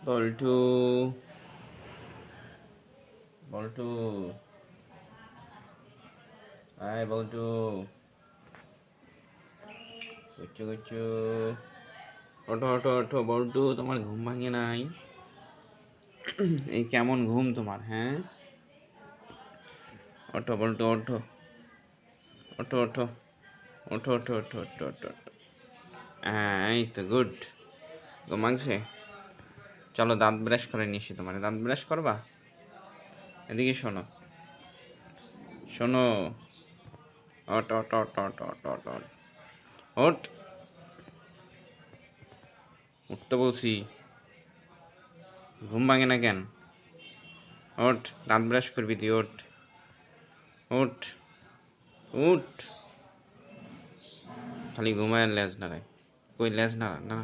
বল্টু বল্টু আয় বল্টু কুচু কুচু ওঠো ওঠো ওঠো বল্টু, তোমার ঘুম ভাঙে নাই? এই কেমন ঘুম তোমার? হ্যাঁ, ওঠো বল্টু, ওঠো ওঠো ওঠো ওঠো ওঠো ওঠো ওঠো ওঠো ওঠো। হ্যাঁ, এই তো গুড। ঘুম ভাঙছে? চলো দাঁত ব্রাশ করে নিয়েছি, তোমার দাঁত ব্রাশ করবা? এদিকে শোনো, শোনো, ওট ওট ওট ওট ওট ওট ওট ওট, উঠতে বলছি, ঘুম ভাঙে না কেন? ওঠ, দাঁত ব্রাশ করবি তুই, ওঠ ওঠ উঠ। খালি ঘুমায় লেজ নাড়ায়, কই লেজ নাড়া না।